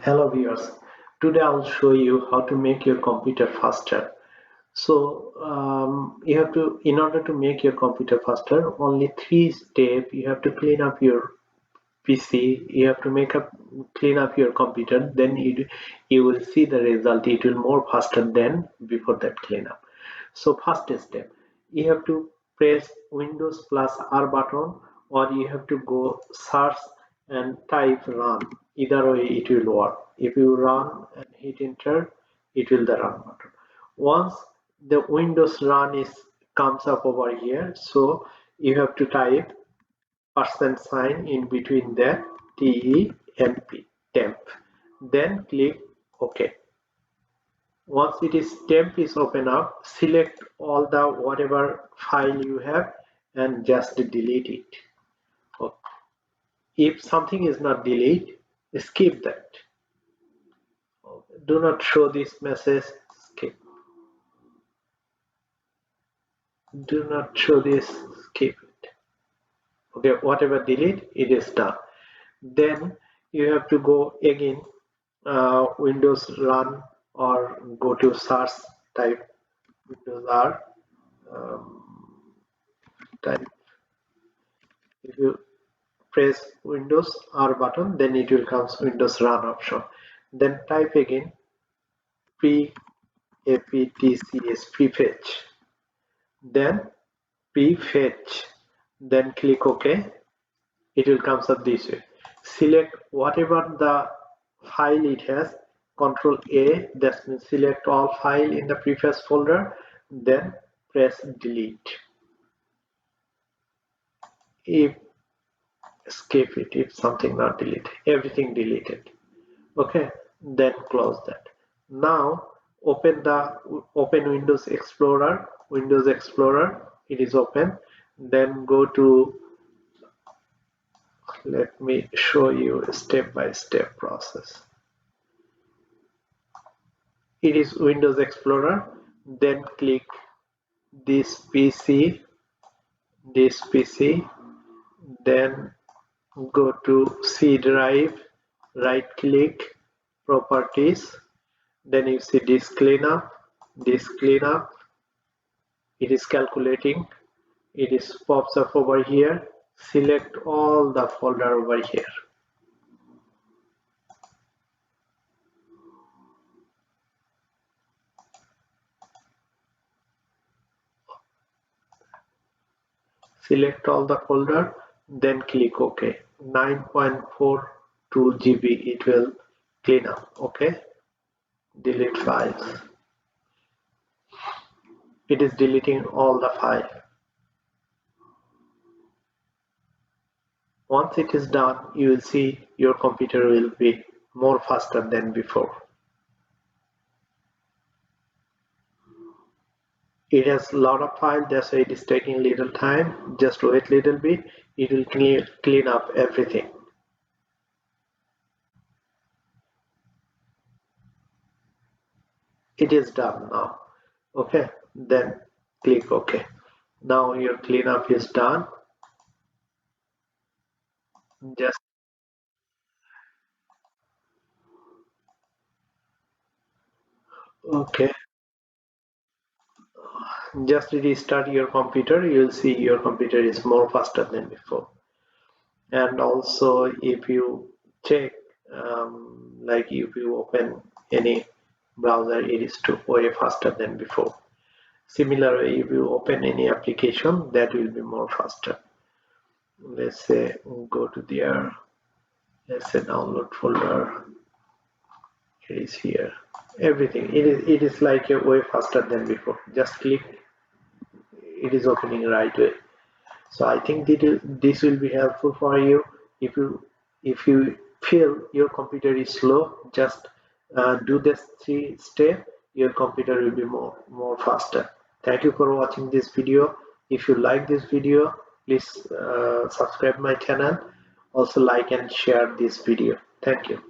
Hello viewers, today I'll show you how to make your computer faster. So in order to make your computer faster, only 3 steps. You have to clean up your PC, you have to clean up your computer, then you will see the result. It will more faster than before that cleanup. So first step, you have to press Windows plus R button, or you have to go search and type run. Either way it will work. If you run and hit enter, it will the run button. Once the Windows run comes up over here, so you have to type %sign in between that temp, then click OK. Once temp is open up, select all the whatever file you have and just delete it. Okay. If something is not deleted, skip that. Okay. Do not show this message, skip. Do not show this, skip it. Okay, whatever delete, it is done. Then you have to go again, Windows run, or go to search, type Windows R, type. If you press Windows R button, then it will come Windows run option. Then type again prefetch, then prefetch, then click OK. It will come up this way. Select whatever the file it has, Control A, that means select all file in the prefetch folder, then press delete. If skip it, if something not deleted, everything deleted. Okay, then close that. Now open Windows Explorer. It is open. Then go to, let me show you a step-by-step process. It is Windows Explorer. Then click this PC, then go to C drive, right click, properties, then you see disk cleanup. It is calculating, pops up over here. Select all the folder over here. Select all the folder, then click OK. 9.42 GB it will clean up. Okay, delete files. It is deleting all the files. Once it is done, you will see your computer will be more faster than before. It has a lot of files, that's why it is taking little time. Just wait little bit, it will clean up everything. It is done now. Okay, then click OK. Now your cleanup is done. Just okay. Just restart your computer. You'll see your computer is more faster than before. And also, if you check, like if you open any browser, it is way faster than before. Similarly, if you open any application, that will be more faster. Let's say go to there. Let's say download folder. It is here. Everything. It is like a way faster than before. Just click. It is opening right way. So I think this will be helpful for you. If you feel your computer is slow, just do this 3 steps. Your computer will be more faster. Thank you for watching this video. If you like this video, please subscribe my channel. Also like and share this video. Thank you.